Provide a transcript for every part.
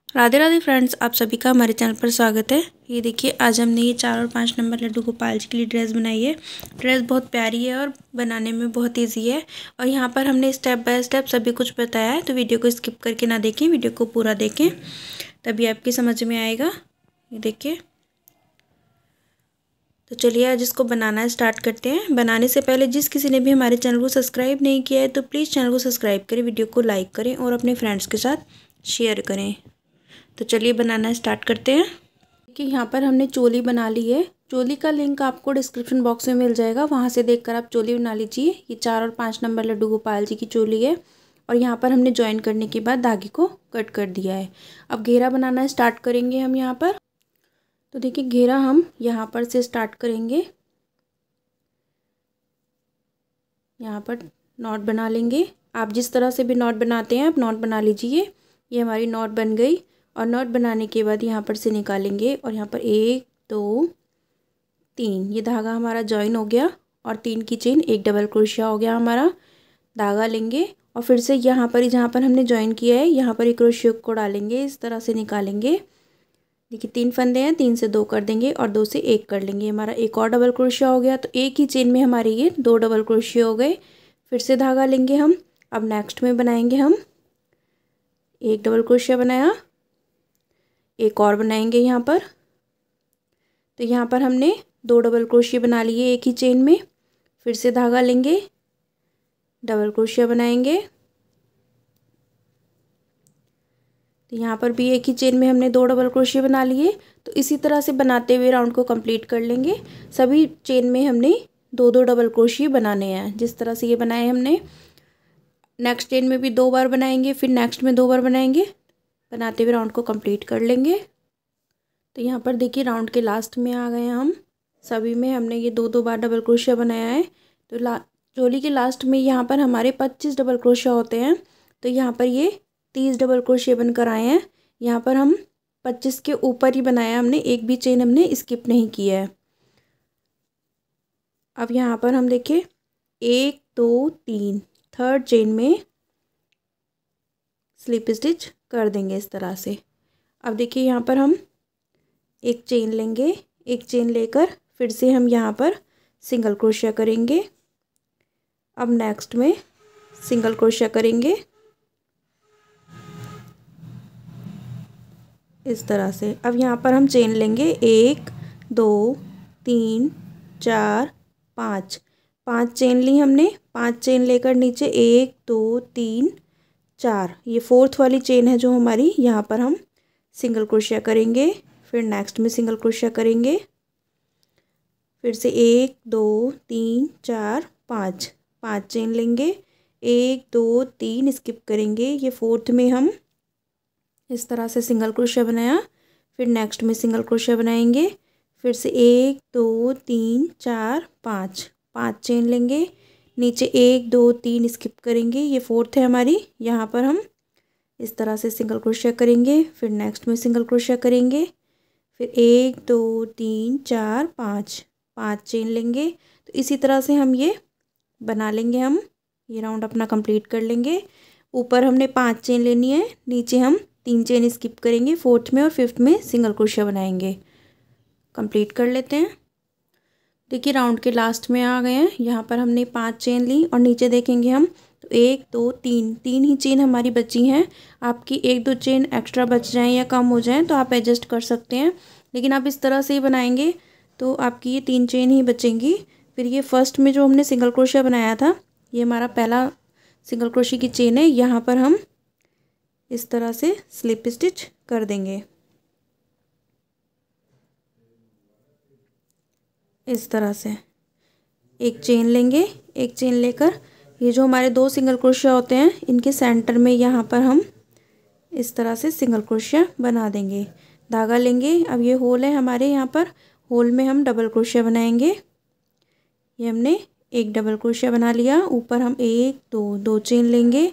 Radhe Radhe friends, आप सभी का हमारे चैनल पर स्वागत है। ये देखिए, आज हमने ये 4 और 5 नंबर लड्डू गोपाल जी के लिए ड्रेस बनाई है। ड्रेस बहुत प्यारी है और बनाने में बहुत इजी है। और यहाँ पर हमने स्टेप बाय स्टेप सभी कुछ बताया है, तो वीडियो को स्किप करके ना देखें, वीडियो को पूरा देखें, तभी आपकी समझ में आएगा। ये देखिए, तो चलिए आज इसको बनाना स्टार्ट करते हैं। बनाने से पहले जिस किसी ने भी हमारे चैनल को सब्सक्राइब नहीं किया है तो प्लीज़ चैनल को सब्सक्राइब करें, वीडियो को लाइक करें और अपने फ्रेंड्स के साथ शेयर करें। तो चलिए बनाना स्टार्ट करते हैं। कि यहाँ पर हमने चोली बना ली है। चोली का लिंक आपको डिस्क्रिप्शन बॉक्स में मिल जाएगा, वहाँ से देखकर आप चोली बना लीजिए। ये 4 और 5 नंबर लड्डू गोपाल जी की चोली है। और यहाँ पर हमने ज्वाइन करने के बाद धागे को कट कर दिया है। अब घेरा बनाना स्टार्ट करेंगे हम यहाँ पर। तो देखिए, घेरा हम यहाँ पर से स्टार्ट करेंगे। यहाँ पर नॉट बना लेंगे। आप जिस तरह से भी नॉट बनाते हैं आप नॉट बना लीजिए। ये हमारी नॉट बन गई। और नॉट बनाने के बाद यहाँ पर से निकालेंगे और यहाँ पर 1 2 3 ये धागा हमारा जॉइन हो गया। और 3 की चेन, एक डबल क्रोशिया हो गया हमारा। धागा लेंगे और फिर से यहाँ पर ही जहाँ पर हमने जॉइन किया है यहाँ पर एक क्रोशिया को डालेंगे, इस तरह से निकालेंगे। देखिए 3 फंदे हैं, 3 से 2 कर देंगे और 2 से 1 कर लेंगे। हमारा एक और डबल क्रोशिया हो गया। तो एक ही चेन में हमारे ये 2 डबल क्रोशिया हो गए। फिर से धागा लेंगे हम। अब नेक्स्ट में बनाएंगे हम एक डबल क्रोशिया बनाया, एक और बनाएंगे यहाँ पर। तो यहाँ पर हमने 2 डबल क्रोशिया बना लिए एक ही चेन में। फिर से धागा लेंगे, डबल क्रोशिया बनाएंगे। तो यहाँ पर भी एक ही चेन में हमने 2 डबल क्रोशिया बना लिए। तो इसी तरह से बनाते हुए राउंड को कंप्लीट कर लेंगे। सभी चेन में हमने 2 डबल क्रोशिया बनाने हैं, जिस तरह से ये बनाए हमने। नेक्स्ट चेन में भी 2 बार बनाएंगे, फिर नेक्स्ट में 2 बार बनाएंगे। बनाते हुए राउंड को कंप्लीट कर लेंगे। तो यहाँ पर देखिए, राउंड के लास्ट में आ गए हैं हम। सभी में हमने ये 2 बार डबल क्रोशिया बनाया है। तो चोली के लास्ट में यहाँ पर हमारे 25 डबल क्रोशिया होते हैं। तो यहाँ पर ये 30 डबल क्रोशिया बनकर आए हैं। यहाँ पर हम 25 के ऊपर ही बनाया हमने, एक भी चेन हमने स्किप नहीं किया है। अब यहाँ पर हम देखिए 1 2 3 थर्ड चेन में स्लिप स्टिच कर देंगे इस तरह से। अब देखिए, यहाँ पर हम एक चेन लेंगे, एक चेन लेकर फिर से हम यहाँ पर सिंगल क्रोशिया करेंगे। अब नेक्स्ट में सिंगल क्रोशिया करेंगे इस तरह से। अब यहाँ पर हम चेन लेंगे 1 2 3 4 5 5 चेन ली हमने। 5 चेन लेकर नीचे 1 2 3 4 ये 4th वाली चेन है जो हमारी, यहाँ पर हम सिंगल क्रोशिया करेंगे। फिर नेक्स्ट में सिंगल क्रोशिया करेंगे। फिर से 1 2 3 4 5 5 चेन लेंगे, 1 2 3 स्किप करेंगे। ये 4th में हम इस तरह से सिंगल क्रोशिया बनाया। फिर नेक्स्ट में सिंगल क्रोशिया बनाएंगे। फिर से 1 2 3 4 5 5 चेन लेंगे, नीचे 1 2 3 स्किप करेंगे। ये 4th है हमारी, यहाँ पर हम इस तरह से सिंगल क्रोशिया करेंगे। फिर नेक्स्ट में सिंगल क्रोशिया करेंगे। फिर 1 2 3 4 5 5 चेन लेंगे। तो इसी तरह से हम ये बना लेंगे। हम ये राउंड अपना कंप्लीट कर लेंगे। ऊपर हमने 5 चेन लेनी है, नीचे हम 3 चेन स्किप करेंगे। 4th में और 5th में सिंगल क्रोशिया बनाएंगे। कंप्लीट कर लेते हैं। देखिए, राउंड के लास्ट में आ गए हैं। यहाँ पर हमने 5 चेन ली और नीचे देखेंगे हम तो 1 2 3 3 ही चेन हमारी बची हैं। आपकी 1 2 चेन एक्स्ट्रा बच जाएं या कम हो जाएं तो आप एडजस्ट कर सकते हैं, लेकिन आप इस तरह से ही बनाएंगे तो आपकी ये 3 चेन ही बचेंगी। फिर ये फर्स्ट में जो हमने सिंगल क्रोशिया बनाया था, ये हमारा पहला सिंगल क्रोशिया की चेन है। यहाँ पर हम इस तरह से स्लिप स्टिच कर देंगे। इस तरह से एक चेन लेंगे, एक चेन लेकर ये जो हमारे 2 सिंगल क्रोशिया होते हैं इनके सेंटर में यहाँ पर हम इस तरह से सिंगल क्रोशिया बना देंगे। धागा लेंगे। अब ये होल है हमारे, यहाँ पर होल में हम डबल क्रोशिया बनाएंगे। ये हमने एक डबल क्रोशिया बना लिया। ऊपर हम 1 2 चेन लेंगे,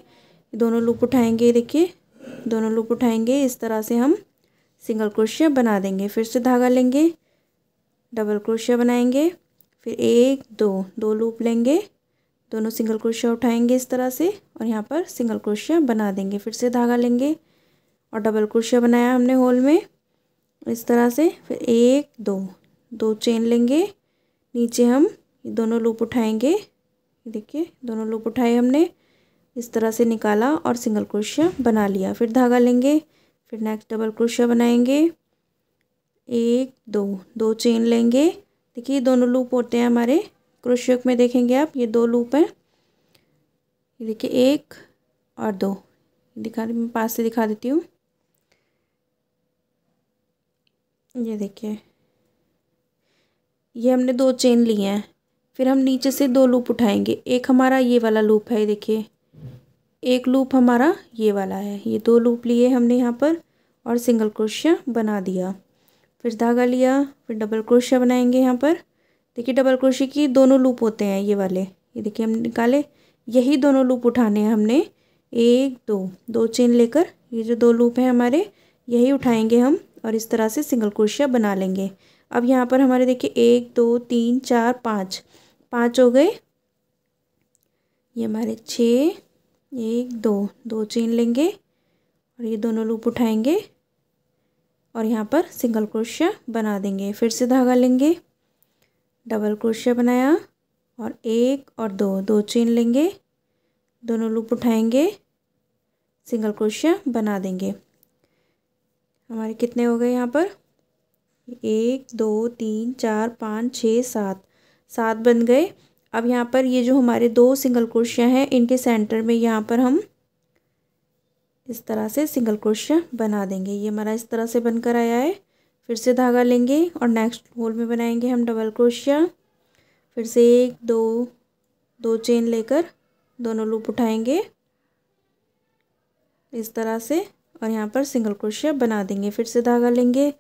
दोनों लूप उठाएंगे। देखिए, दोनों लूप उठाएंगे, इस तरह से हम सिंगल क्रोशिया बना देंगे। फिर से धागा लेंगे, डबल क्रोशिया बनाएंगे। फिर 1 2 लूप लेंगे, दोनों सिंगल क्रोशिया उठाएंगे इस तरह से और यहाँ पर सिंगल क्रोशिया बना देंगे। फिर से धागा लेंगे और डबल क्रोशिया बनाया हमने होल में इस तरह से। फिर 1 2 2 चेन लेंगे, नीचे हम दोनों लूप उठाएंगे, देखिए दोनों लूप उठाए हमने, इस तरह से निकाला और सिंगल क्रोशिया बना लिया। फिर धागा लेंगे, फिर नेक्स्ट डबल क्रोशिया बनाएंगे, 1 2 2 चेन लेंगे, देखिए दोनों लूप होते हैं हमारे क्रोशिया में, देखेंगे आप ये 2 लूप हैं, ये देखिए 1 और 2, मैं पास से दिखा देती हूँ। ये देखिए ये हमने 2 चेन लिए हैं, फिर हम नीचे से 2 लूप उठाएंगे, एक हमारा ये वाला लूप है, देखिए एक लूप हमारा ये वाला है, ये 2 लूप लिए हमने यहाँ पर और सिंगल क्रोशिया बना दिया। फिर धागा लिया, फिर डबल क्रोशिया बनाएंगे यहाँ पर, देखिए डबल क्रोशिया की दोनों लूप होते हैं ये वाले, ये देखिए हम निकाले, यही दोनों लूप उठाने हैं हमने, 1 2 2 चेन लेकर ये जो 2 लूप हैं हमारे यही उठाएंगे हम और इस तरह से सिंगल क्रोशिया बना लेंगे। अब यहाँ पर हमारे देखिए 1 2 3 4 5 5 हो गए, ये हमारे 6, 1 2 2 चेन लेंगे और ये दोनों लूप उठाएंगे और यहाँ पर सिंगल क्रोशिया बना देंगे। फिर से धागा लेंगे, डबल क्रोशिया बनाया और 1 और 2 2 चेन लेंगे, दोनों लूप उठाएंगे, सिंगल क्रोशिया बना देंगे। हमारे कितने हो गए यहाँ पर, 1 2 3 4 5 6 7 7 बन गए। अब यहाँ पर ये जो हमारे 2 सिंगल क्रोशिया हैं इनके सेंटर में यहाँ पर हम इस तरह से सिंगल क्रोशिया बना देंगे, ये हमारा इस तरह से बनकर आया है। फिर से धागा लेंगे और नेक्स्ट होल में बनाएंगे हम डबल क्रोशिया, फिर से 1 2 2 चेन लेकर दोनों लूप उठाएंगे इस तरह से और यहाँ पर सिंगल क्रोशिया बना देंगे। फिर से धागा लेंगे,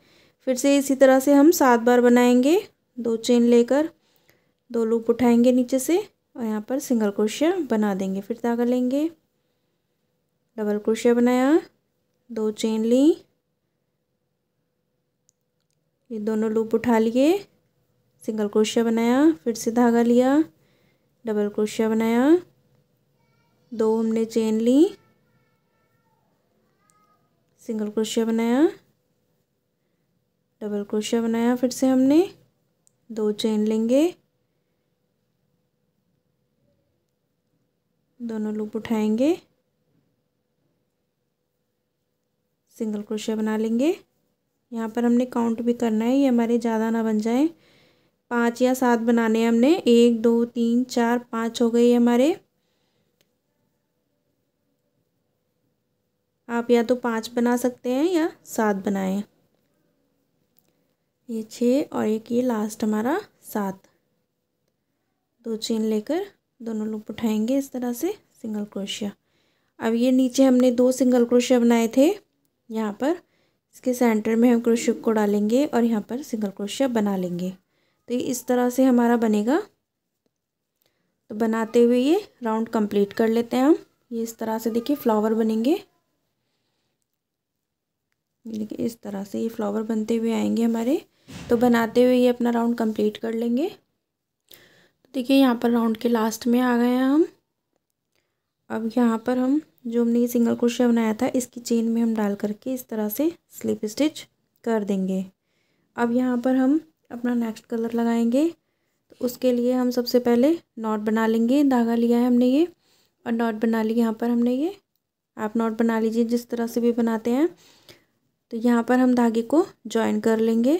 फिर से इसी तरह से हम 7 बार बनाएंगे, 2 चेन लेकर 2 लूप उठाएंगे नीचे से और यहाँ पर सिंगल क्रोशिया बना देंगे। फिर धागा लेंगे, डबल क्रोशिया बनाया, 2 चेन ली, ये दोनों लूप उठा लिए, सिंगल क्रोशिया बनाया, फिर से धागा लिया, डबल क्रोशिया बनाया, 2 हमने चेन ली, सिंगल क्रोशिया बनाया, डबल क्रोशिया बनाया, फिर से हमने 2 चेन लेंगे, दोनों लूप उठाएंगे, सिंगल क्रोशिया बना लेंगे। यहाँ पर हमने काउंट भी करना है, ये हमारे ज़्यादा ना बन जाए, 5 या 7 बनाने हैं हमने, 1 2 3 4 5 हो गए हमारे। आप या तो 5 बना सकते हैं या 7 बनाएं, ये 6 और एक ये लास्ट हमारा 7, 2 चेन लेकर दोनों लूप उठाएंगे इस तरह से सिंगल क्रोशिया। अब ये नीचे हमने 2 सिंगल क्रोशिया बनाए थे, यहाँ पर इसके सेंटर में हम क्रोशिया को डालेंगे और यहाँ पर सिंगल क्रोशिया बना लेंगे, तो ये इस तरह से हमारा बनेगा। तो बनाते हुए ये राउंड कंप्लीट कर लेते हैं हम, ये इस तरह से देखिए फ्लावर बनेंगे, देखिए इस तरह से ये फ्लावर बनते हुए आएंगे हमारे। तो बनाते हुए ये अपना राउंड कंप्लीट कर लेंगे। तो देखिए यहाँ पर राउंड के लास्ट में आ गए हैं हम। अब यहाँ पर हम जो हमने ये सिंगल क्रोशिया बनाया था इसकी चेन में हम डाल करके इस तरह से स्लिप स्टिच कर देंगे। अब यहाँ पर हम अपना नेक्स्ट कलर लगाएंगे, तो उसके लिए हम सबसे पहले नॉट बना लेंगे, धागा लिया है हमने ये और नॉट बना लिया यहाँ पर हमने ये, आप नॉट बना लीजिए जिस तरह से भी बनाते हैं। तो यहाँ पर हम धागे को जॉइन कर लेंगे,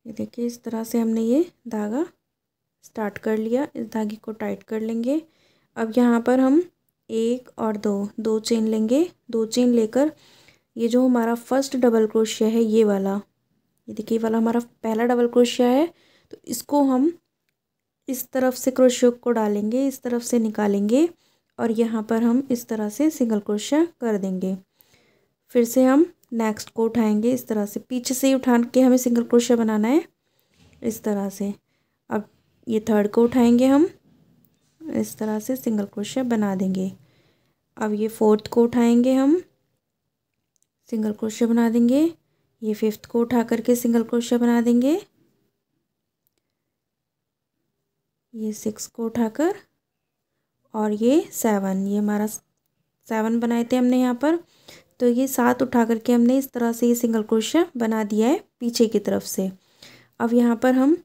ये देखिए इस तरह से हमने ये धागा स्टार्ट कर लिया, इस धागे को टाइट कर लेंगे। अब यहाँ पर हम 1 और 2 चेन लेंगे, 2 चेन लेकर ये जो हमारा फर्स्ट डबल क्रोशिया है ये वाला, ये देखिए वाला हमारा पहला डबल क्रोशिया है, तो इसको हम इस तरफ से क्रोशिया को डालेंगे, इस तरफ से निकालेंगे और यहाँ पर हम इस तरह से सिंगल क्रोशिया कर देंगे। फिर से हम नेक्स्ट को उठाएंगे, इस तरह से पीछे से ही उठा के हमें सिंगल क्रोशिया बनाना है इस तरह से। अब ये थर्ड को उठाएंगे हम, इस तरह से सिंगल क्रोशिया बना देंगे। अब ये फोर्थ को उठाएंगे हम, सिंगल क्रोशिया बना देंगे। ये फिफ्थ को उठा करके सिंगल क्रोशिया बना देंगे। ये 6 को उठाकर और ये 7, ये हमारा 7 बनाए थे हमने यहाँ पर। तो ये 7 उठा करके हमने इस तरह से ये सिंगल क्रोशिया बना दिया है पीछे की तरफ से। अब यहाँ पर हम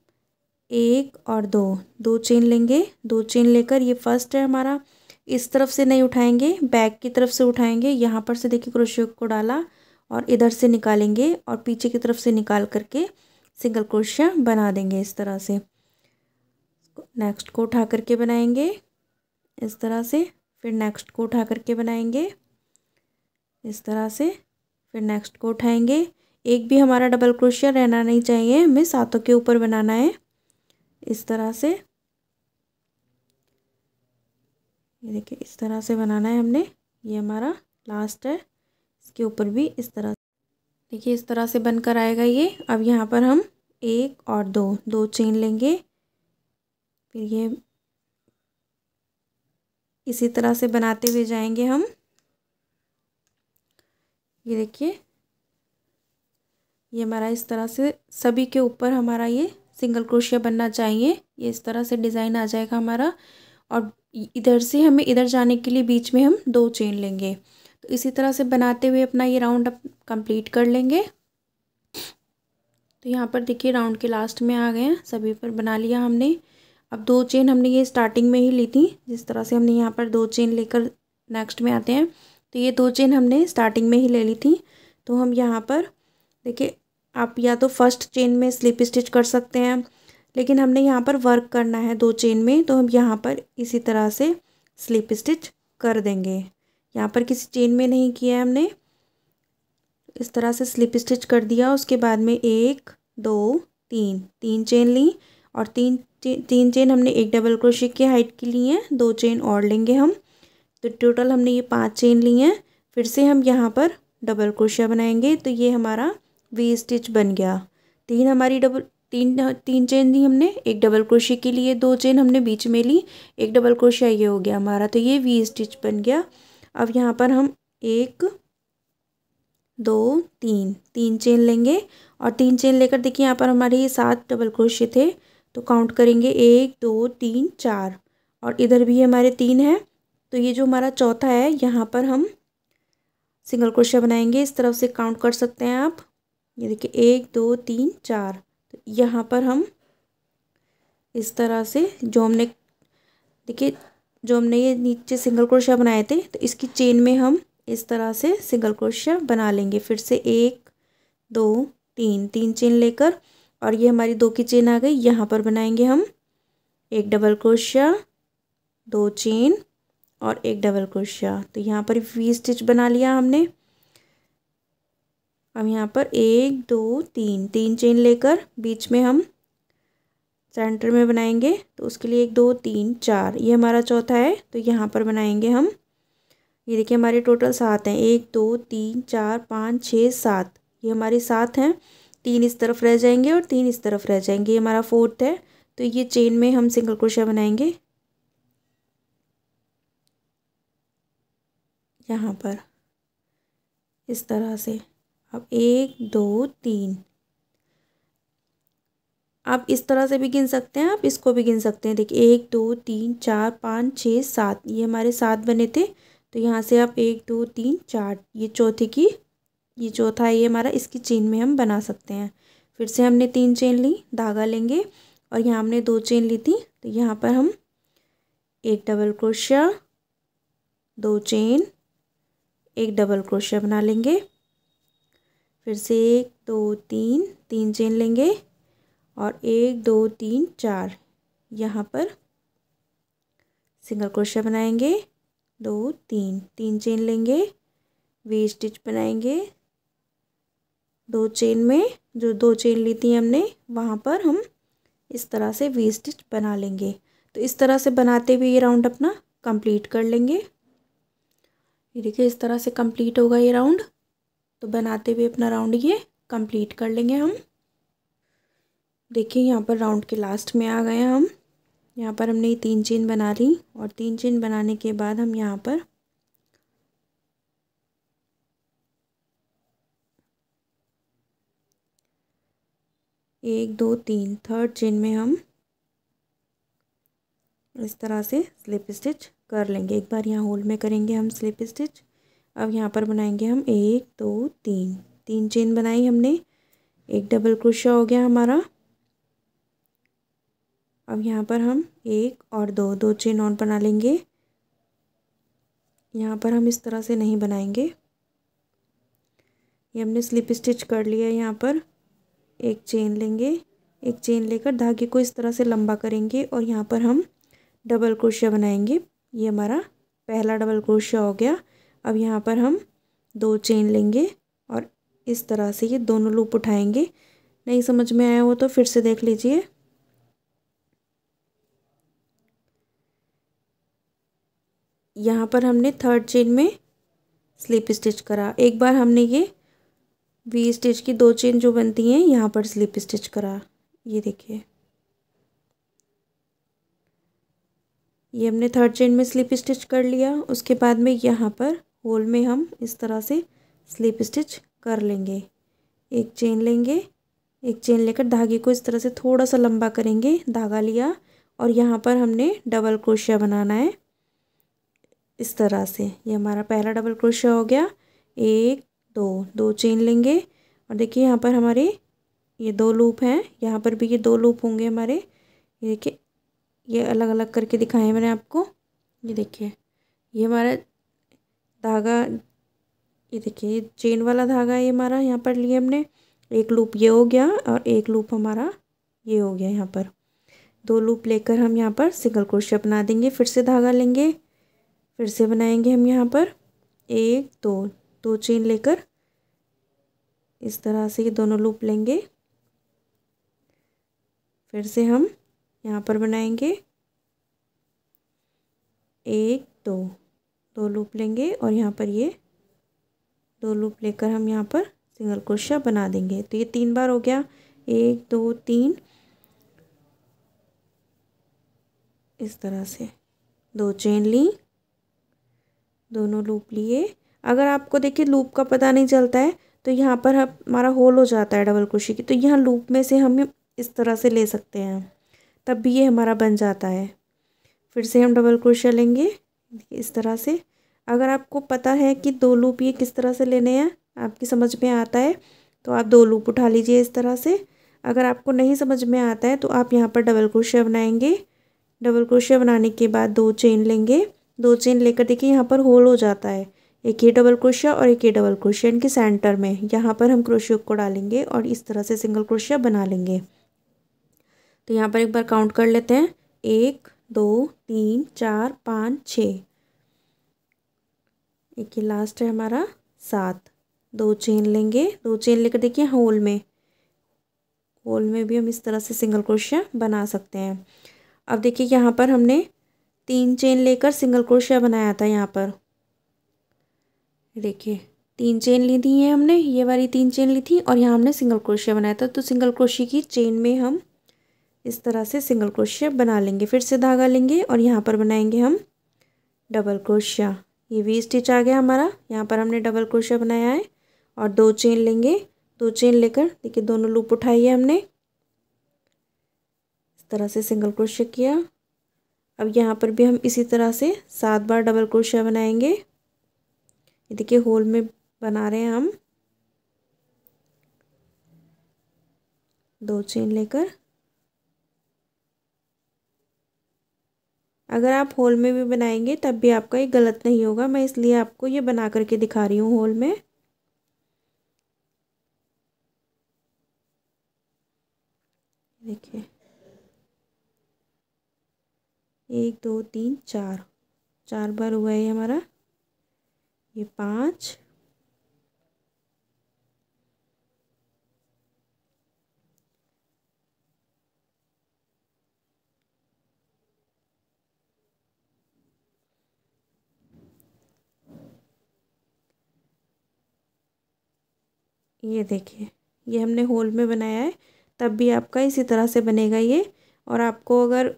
1 और 2 चेन लेंगे। 2 चेन लेकर ये फर्स्ट है हमारा, इस तरफ से नहीं उठाएंगे, बैक की तरफ से उठाएंगे। यहाँ पर से देखिए क्रोशिया को डाला और इधर से निकालेंगे और पीछे की तरफ से निकाल करके सिंगल क्रोशिया बना देंगे इस तरह से। नेक्स्ट को उठा करके बनाएंगे इस तरह से, फिर नेक्स्ट को उठा करके बनाएंगे इस तरह से, फिर नेक्स्ट को उठाएंगे। एक भी हमारा डबल क्रोशिया रहना नहीं चाहिए, हमें 7 के ऊपर बनाना है इस तरह से। ये देखिए इस तरह से बनाना है हमने, ये हमारा लास्ट है, इसके ऊपर भी इस तरह देखिए इस तरह से बनकर आएगा ये। अब यहाँ पर हम 1 और 2 चेन लेंगे, फिर ये इसी तरह से बनाते हुए जाएंगे हम। ये देखिए ये हमारा इस तरह से सभी के ऊपर हमारा ये सिंगल क्रोशिया बनना चाहिए। ये इस तरह से डिज़ाइन आ जाएगा हमारा। और इधर से हमें इधर जाने के लिए बीच में हम 2 चेन लेंगे। तो इसी तरह से बनाते हुए अपना ये राउंड कंप्लीट कर लेंगे। तो यहाँ पर देखिए राउंड के लास्ट में आ गए हैं, सभी पर बना लिया हमने। अब 2 चेन हमने ये स्टार्टिंग में ही ली थी, जिस तरह से हमने यहाँ पर 2 चेन लेकर नेक्स्ट में आते हैं। तो ये 2 चेन हमने स्टार्टिंग में ही ले ली थी। तो हम यहाँ पर देखिए, आप या तो फर्स्ट चेन में स्लिप स्टिच कर सकते हैं, लेकिन हमने यहाँ पर वर्क करना है 2 चेन में, तो हम यहाँ पर इसी तरह से स्लिप स्टिच कर देंगे। यहाँ पर किसी चेन में नहीं किया है हमने, इस तरह से स्लिप स्टिच कर दिया। उसके बाद में 1 2 3 चेन ली और तीन चेन हमने एक डबल क्रोशिया की हाइट की ली है, 2 चेन और लेंगे हम। तो टोटल हमने ये 5 चेन ली हैं। फिर से हम यहाँ पर डबल क्रोशिया बनाएंगे, तो ये हमारा वी स्टिच बन गया। तीन चेन ली हमने, एक डबल क्रोशिया के लिए 2 चेन हमने बीच में ली, एक डबल क्रोशिया ये हो गया हमारा। तो ये वी स्टिच बन गया। अब यहाँ पर हम 1 2 3 चेन लेंगे और 3 चेन लेकर देखिए यहाँ पर हमारे ये 7 डबल क्रोशिया थे, तो काउंट करेंगे 1 2 3 4 और इधर भी हमारे 3 हैं। तो ये जो हमारा चौथा है यहाँ पर हम सिंगल क्रोशिया बनाएंगे। इस तरफ से काउंट कर सकते हैं आप, ये देखिए 1 2 3 4। तो यहाँ पर हम इस तरह से जो हमने ये नीचे सिंगल क्रोशिया बनाए थे, तो इसकी चेन में हम इस तरह से सिंगल क्रोशिया बना लेंगे। फिर से 1 2 3 चेन लेकर, और ये हमारी 2 की चेन आ गई, यहाँ पर बनाएंगे हम एक डबल क्रोशिया, 2 चेन और एक डबल क्रोशिया। तो यहाँ पर वी स्टिच बना लिया हमने। अब यहाँ पर 1 2 3 चेन लेकर बीच में हम सेंटर में बनाएंगे, तो उसके लिए 1 2 3 4, ये हमारा चौथा है, तो यहाँ पर बनाएंगे हम। ये देखिए हमारे टोटल 7 हैं, 1 2 3 4 5 6 7, ये हमारे 7 हैं। 3 इस तरफ रह जाएंगे और 3 इस तरफ रह जाएंगे, ये हमारा 4th है। तो ये चेन में हम सिंगल क्रोशिया बनाएंगे यहाँ पर इस तरह से। अब 1 2 3, आप इस तरह से भी गिन सकते हैं, आप इसको भी गिन सकते हैं। देखिए 1 2 3 4 5 6 7, ये हमारे 7 बने थे। तो यहाँ से आप 1 2 3 4, ये चौथा है ये हमारा, इसकी चेन में हम बना सकते हैं। फिर से हमने 3 चेन ली, धागा लेंगे और यहाँ हमने 2 चेन ली थी, तो यहाँ पर हम एक डबल क्रोशिया, 2 चेन, एक डबल क्रोशिया बना लेंगे। फिर से 1 2 3 चेन लेंगे और 1 2 3 4, यहाँ पर सिंगल क्रोशिया बनाएंगे, 2 3 चेन लेंगे, वी स्टिच बनाएंगे। 2 चेन में जो 2 चेन ली थी हमने, वहाँ पर हम इस तरह से वी स्टिच बना लेंगे। तो इस तरह से बनाते हुए ये राउंड अपना कंप्लीट कर लेंगे। ये देखिए इस तरह से कंप्लीट होगा ये राउंड। तो बनाते हुए अपना राउंड ये कंप्लीट कर लेंगे हम। देखिए यहाँ पर राउंड के लास्ट में आ गए हैं हम। यहाँ पर हमने 3 चेन बना ली और 3 चेन बनाने के बाद हम यहाँ पर एक 2 3 थर्ड चेन में हम इस तरह से स्लिप स्टिच कर लेंगे। एक बार यहाँ होल में करेंगे हम स्लिप स्टिच। अब यहाँ पर बनाएंगे हम 1 2 3, 3 चेन बनाई हमने, एक डबल क्रोशिया हो गया हमारा। अब यहाँ पर हम 1 और 2 चेन और बना लेंगे। यहाँ पर हम इस तरह से नहीं बनाएंगे, ये हमने स्लिप स्टिच कर लिया है। यहाँ पर एक चेन लेंगे, एक चेन लेकर धागे को इस तरह से लंबा करेंगे और यहाँ पर हम डबल क्रोशिया बनाएंगे। ये हमारा पहला डबल क्रोशिया हो गया। अब यहाँ पर हम 2 चेन लेंगे और इस तरह से ये दोनों लूप उठाएंगे। नहीं समझ में आया हो तो फिर से देख लीजिए। यहाँ पर हमने थर्ड चेन में स्लिप स्टिच करा। एक बार हमने ये वी स्टिच की 2 चेन जो बनती हैं यहाँ पर स्लिप स्टिच करा। ये देखिए, ये हमने थर्ड चेन में स्लिप स्टिच कर लिया। उसके बाद में यहाँ पर होल में हम इस तरह से स्लिप स्टिच कर लेंगे। एक चेन लेंगे, एक चेन लेकर धागे को इस तरह से थोड़ा सा लंबा करेंगे, धागा लिया और यहाँ पर हमने डबल क्रोशिया बनाना है इस तरह से। ये हमारा पहला डबल क्रोशिया हो गया। 1 2 चेन लेंगे और देखिए यहाँ पर हमारे ये 2 लूप हैं, यहाँ पर भी ये 2 लूप होंगे हमारे। ये देखिए, ये अलग अलग करके दिखाए मैंने आपको। ये देखिए, ये हमारा धागा, ये देखिए ये चेन वाला धागा है, ये हमारा यहाँ पर लिए हमने। एक लूप ये हो गया और एक लूप हमारा ये हो गया। यहाँ पर 2 लूप लेकर हम यहाँ पर सिंगल क्रोशिया बना देंगे। फिर से धागा लेंगे, फिर से बनाएंगे हम यहाँ पर 1 2 चेन लेकर इस तरह से ये दोनों लूप लेंगे। फिर से हम यहाँ पर बनाएंगे 1 2 लूप लेंगे और यहाँ पर ये 2 लूप लेकर हम यहाँ पर सिंगल क्रोशिया बना देंगे। तो ये 3 बार हो गया, 1 2 3 इस तरह से 2 चेन ली, दोनों लूप लिए। अगर आपको देखिए लूप का पता नहीं चलता है तो यहाँ पर हमारा होल हो जाता है डबल क्रोशिया की, तो यहाँ लूप में से हम इस तरह से ले सकते हैं, तब भी ये हमारा बन जाता है। फिर से हम डबल क्रोशिया लेंगे इस तरह से। अगर आपको पता है कि 2 लूप ये किस तरह से लेने हैं, आपकी समझ में आता है, तो आप 2 लूप उठा लीजिए इस तरह से। अगर आपको नहीं समझ में आता है तो आप यहाँ पर डबल क्रोशिया बनाएंगे। डबल क्रोशिया बनाने के बाद 2 चेन लेंगे, 2 चेन लेकर देखिए यहाँ पर होल हो जाता है। एक ये डबल क्रोशिया और एक ये डबल क्रोशिया, इनके सेंटर में यहाँ पर हम क्रोशिया को डालेंगे और इस तरह से सिंगल क्रोशिया बना लेंगे। तो यहाँ पर एक बार काउंट कर लेते हैं, 1 2 3 4 5 6, एक ये लास्ट है हमारा 7। 2 चेन लेंगे, 2 चेन लेकर देखिए होल में भी हम इस तरह से सिंगल क्रोशिया बना सकते हैं। अब देखिए यहाँ पर हमने 3 चेन लेकर सिंगल क्रोशिया बनाया था। यहाँ पर देखिए 3 चेन ली थी, ये हमने ये वाली 3 चेन ली थी और यहाँ हमने सिंगल क्रोशिया बनाया था। तो सिंगल क्रोशिया की चेन में हम इस तरह से सिंगल क्रोशिया बना लेंगे। फिर से धागा लेंगे और यहाँ पर बनाएंगे हम डबल क्रोशिया। ये वी स्टिच आ गया हमारा, यहाँ पर हमने डबल क्रोशिया बनाया है और 2 चेन लेंगे। 2 चेन लेकर देखिए दोनों लूप उठाई है हमने, इस तरह से सिंगल क्रोशिया किया। अब यहाँ पर भी हम इसी तरह से 7 बार डबल क्रोशिया बनाएंगे। ये देखिए होल में बना रहे हैं हम, 2 चेन लेकर। अगर आप होल में भी बनाएंगे तब भी आपका ये गलत नहीं होगा, मैं इसलिए आपको ये बना करके दिखा रही हूँ होल में। देखिए 1 2 3 4 बार हुआ है हमारा, ये 5 ये देखिए ये हमने होल में बनाया है, तब भी आपका इसी तरह से बनेगा ये। और आपको अगर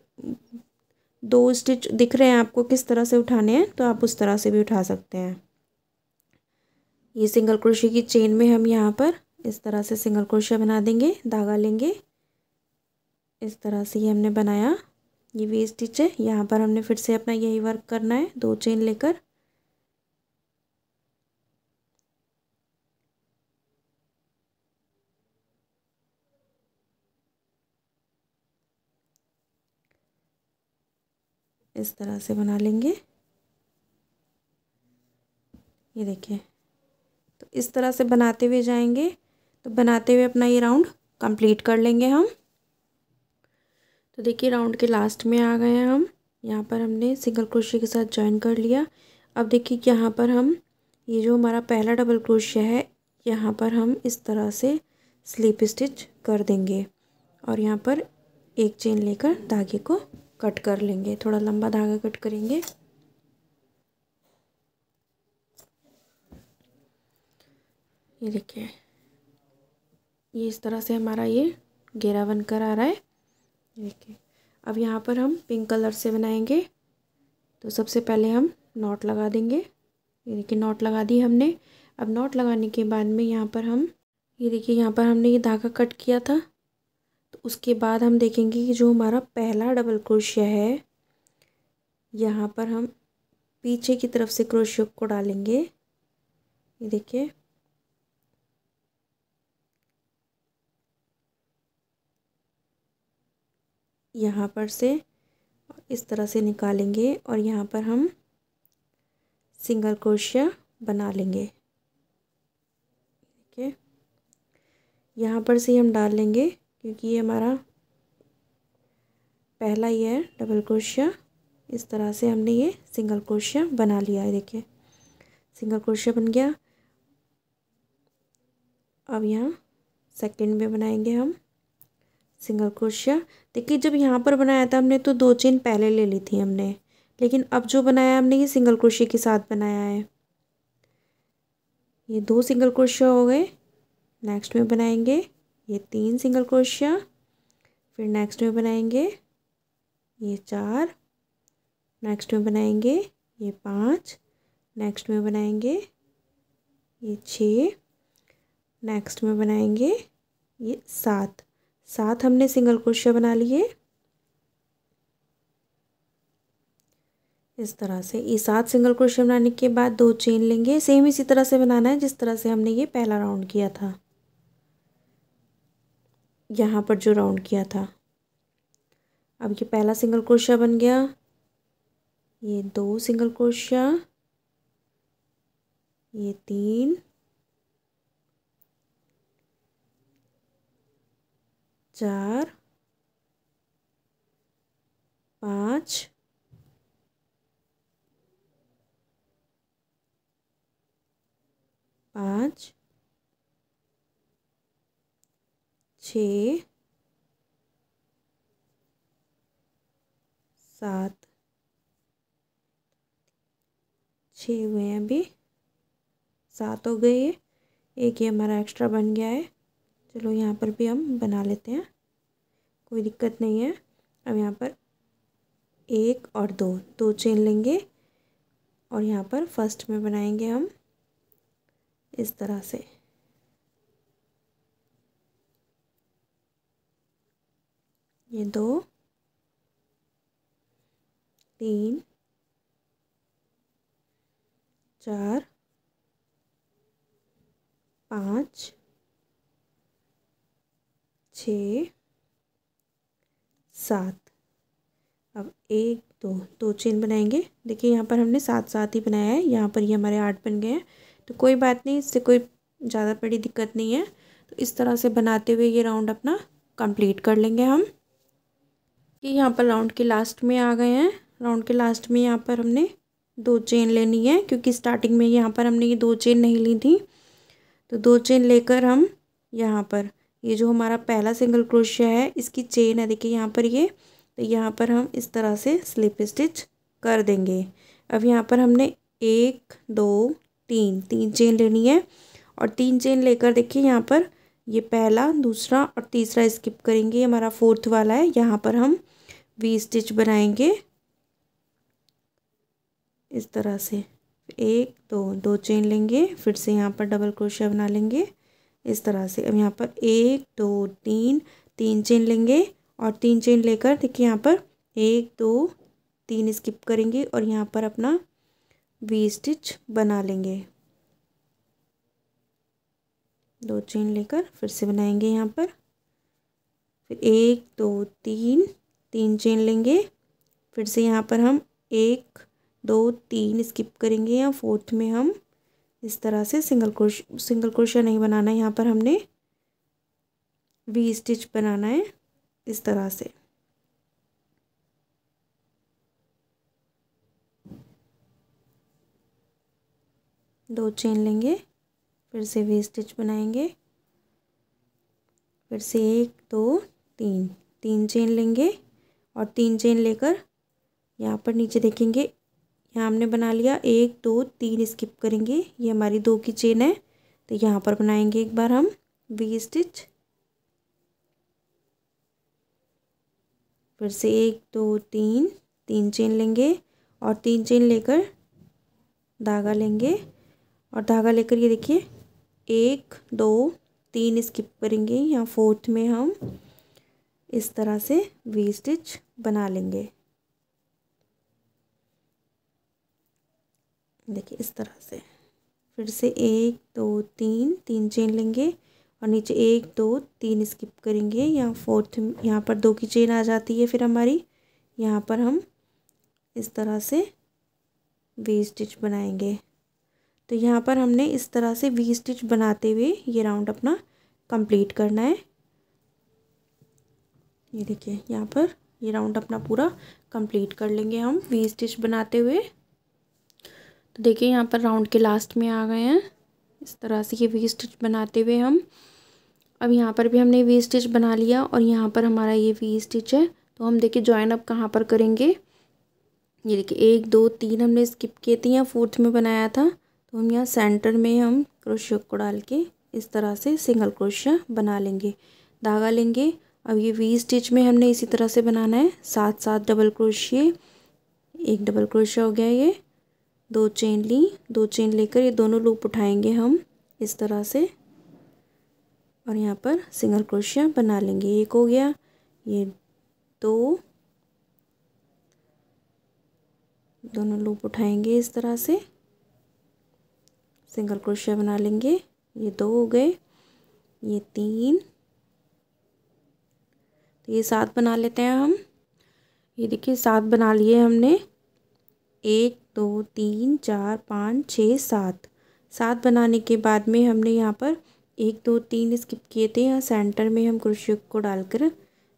2 स्टिच दिख रहे हैं आपको किस तरह से उठाने हैं तो आप उस तरह से भी उठा सकते हैं। ये सिंगल क्रोशिया की चेन में हम यहाँ पर इस तरह से सिंगल क्रोशिया बना देंगे। धागा लेंगे, इस तरह से ये हमने बनाया ये वी स्टिच है। यहाँ पर हमने फिर से अपना यही वर्क करना है, 2 चेन लेकर इस तरह से बना लेंगे। ये देखिए, तो इस तरह से बनाते हुए जाएंगे, तो बनाते हुए अपना ये राउंड कंप्लीट कर लेंगे हम। तो देखिए राउंड के लास्ट में आ गए हैं हम। यहाँ पर हमने सिंगल क्रोशिया के साथ जॉइन कर लिया। अब देखिए यहाँ पर हम ये जो हमारा पहला डबल क्रोशिया है, यहाँ पर हम इस तरह से स्लिप स्टिच कर देंगे और यहाँ पर एक चेन लेकर धागे को कट कर लेंगे। थोड़ा लंबा धागा कट करेंगे। ये देखिए, ये इस तरह से हमारा ये घेरा बनकर आ रहा है। देखिए, अब यहाँ पर हम पिंक कलर से बनाएंगे। तो सबसे पहले हम नॉट लगा देंगे। ये देखिए, नॉट लगा दी हमने। अब नॉट लगाने के बाद में यहाँ पर हम, ये देखिए यहाँ पर हमने ये धागा कट किया था, तो उसके बाद हम देखेंगे कि जो हमारा पहला डबल क्रोशिया है, यहाँ पर हम पीछे की तरफ से क्रोशिया को डालेंगे। ये देखिए, यहाँ पर से इस तरह से निकालेंगे और यहाँ पर हम सिंगल क्रोशिया बना लेंगे। ठीक है, यहाँ पर से हम डाल लेंगे क्योंकि ये हमारा पहला ही है डबल क्रोशिया। इस तरह से हमने ये सिंगल क्रोशिया बना लिया है। देखिए, सिंगल क्रोशिया बन गया। अब यहाँ सेकंड में बनाएंगे हम सिंगल क्रोशिया। देखिए, जब यहाँ पर बनाया था हमने तो 2 चेन पहले ले ली थी हमने, लेकिन अब जो बनाया हमने ये सिंगल क्रोशिया के साथ बनाया है। ये 2 सिंगल क्रोशिया हो गए। नेक्स्ट में बनाएंगे ये 3 सिंगल क्रोशिया, फिर नेक्स्ट में बनाएंगे ये 4, नेक्स्ट में बनाएंगे ये 5, नेक्स्ट में बनाएंगे ये 6, नेक्स्ट में बनाएंगे ये 7 हमने सिंगल क्रोशिया बना लिए। इस तरह से ये 7 सिंगल क्रोशिया बनाने के बाद 2 चेन लेंगे। सेम इसी तरह से बनाना है जिस तरह से हमने ये पहला राउंड किया था, यहाँ पर जो राउंड किया था। अब ये पहला सिंगल क्रोशिया बन गया, ये 2 सिंगल क्रोशिया, ये 3, 4, 5, 6, 7, 6 हुए हैं, अभी 7 हो गए। ये एक ये हमारा एक्स्ट्रा बन गया है। चलो यहाँ पर भी हम बना लेते हैं, कोई दिक्कत नहीं है। अब यहाँ पर 1 और 2 चेन लेंगे और यहाँ पर फर्स्ट में बनाएंगे हम इस तरह से। ये 2, 3, 4, 5, 6, 7। अब 1 2 चेन बनाएंगे। देखिए यहाँ पर हमने 7 ही बनाया है, यहाँ पर ये हमारे 8 बन गए हैं। तो कोई बात नहीं, इससे कोई ज़्यादा बड़ी दिक्कत नहीं है। तो इस तरह से बनाते हुए ये राउंड अपना कंप्लीट कर लेंगे हम। कि यहाँ पर राउंड के लास्ट में आ गए हैं। राउंड के लास्ट में यहाँ पर हमने 2 चेन लेनी है, क्योंकि स्टार्टिंग में यहाँ पर हमने ये 2 चेन नहीं ली थी। तो 2 चेन लेकर हम यहाँ पर ये जो हमारा पहला सिंगल क्रोशिया है, इसकी चेन है देखिए यहाँ पर ये, तो यहाँ पर हम इस तरह से स्लिप स्टिच कर देंगे। अब यहाँ पर हमने 1 2 3 चेन लेनी है और 3 चेन लेकर देखिए यहाँ पर ये पहला, दूसरा और तीसरा स्किप करेंगे। ये हमारा 4th वाला है। यहाँ पर हम वी स्टिच बनाएंगे इस तरह से। 1 2 चेन लेंगे, फिर से यहाँ पर डबल क्रोशिया बना लेंगे इस तरह से। अब यहाँ पर 1 2 3 चेन लेंगे और 3 चेन लेकर देखिए यहाँ पर 1 2 3 स्किप करेंगे और यहाँ पर अपना वी स्टिच बना लेंगे। 2 चेन लेकर फिर से बनाएंगे यहाँ पर, फिर 1 2 3 चेन लेंगे, फिर से यहाँ पर हम 1 2 3 स्किप करेंगे या फोर्थ में हम इस तरह से सिंगल क्रोशिया नहीं बनाना है, यहाँ पर हमने वी स्टिच बनाना है इस तरह से। दो चेन लेंगे, फिर से वी स्टिच बनाएंगे, फिर से 1 2 3 चेन लेंगे और 3 चेन लेकर यहाँ पर नीचे देखेंगे, यहाँ हमने बना लिया 1 2 3 स्किप करेंगे, ये हमारी 2 की चेन है, तो यहाँ पर बनाएंगे एक बार हम वी स्टिच, फिर से 1 2 3 चेन लेंगे और 3 चेन लेकर धागा लेंगे और धागा लेकर ये देखिए 1 2 3 स्किप करेंगे, यहाँ फोर्थ में हम इस तरह से वी स्टिच बना लेंगे। देखिए इस तरह से, फिर से 1 2 3 चेन लेंगे और नीचे 1 2 3 स्किप करेंगे, यहाँ फोर्थ यहाँ पर 2 की चेन आ जाती है, फिर हमारी यहाँ पर हम इस तरह से वी स्टिच बनाएंगे। तो यहाँ पर हमने इस तरह से वी स्टिच बनाते हुए ये राउंड अपना कंप्लीट करना है। ये देखिए यहाँ पर ये राउंड अपना पूरा कंप्लीट कर लेंगे हम वी स्टिच बनाते हुए। तो देखिए यहाँ पर राउंड के लास्ट में आ गए हैं, इस तरह से ये वी स्टिच बनाते हुए हम, अब यहाँ पर भी हमने वी स्टिच बना लिया और यहाँ पर हमारा ये वी स्टिच है। तो हम देखिए जॉइन अप कहाँ पर करेंगे, ये देखिए 1 2 3 हमने स्किप किए थे, यहाँ फोर्थ में बनाया था, तो हम यहाँ सेंटर में हम क्रोशिया को डाल के इस तरह से सिंगल क्रोशिया बना लेंगे। धागा लेंगे, अब ये वी स्टिच में हमने इसी तरह से बनाना है, 7 7 डबल क्रोशिया, एक डबल क्रोशिया हो गया, ये 2 चेन ली, 2 चेन लेकर ये दोनों लूप उठाएंगे हम इस तरह से और यहाँ पर सिंगल क्रोशिया बना लेंगे। एक हो गया, ये 2 दोनों लूप उठाएंगे इस तरह से, सिंगल क्रोशिया बना लेंगे, ये 2 हो गए, ये 3, तो ये 7 बना लेते हैं हम। ये देखिए 7 बना लिए हमने, 1 2 3 4 5 6 7, 7 बनाने के बाद में हमने यहाँ पर 1 2 3 स्किप किए थे, यहाँ सेंटर में हम क्रोशिया को डालकर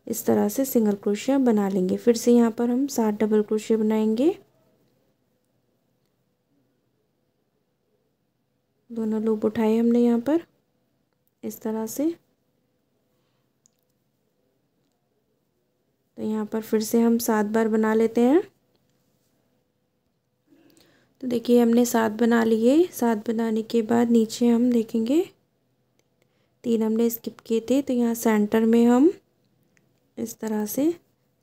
इस तरह से सिंगल क्रोशिया बना लेंगे। फिर से यहाँ पर हम 7 डबल क्रोशिया बनाएंगे, दोनों लूप उठाए हमने यहाँ पर इस तरह से, तो यहाँ पर फिर से हम 7 बार बना लेते हैं। तो देखिए हमने 7 बना लिए, 7 बनाने के बाद नीचे हम देखेंगे 3 हमने स्किप किए थे, तो यहाँ सेंटर में हम इस तरह से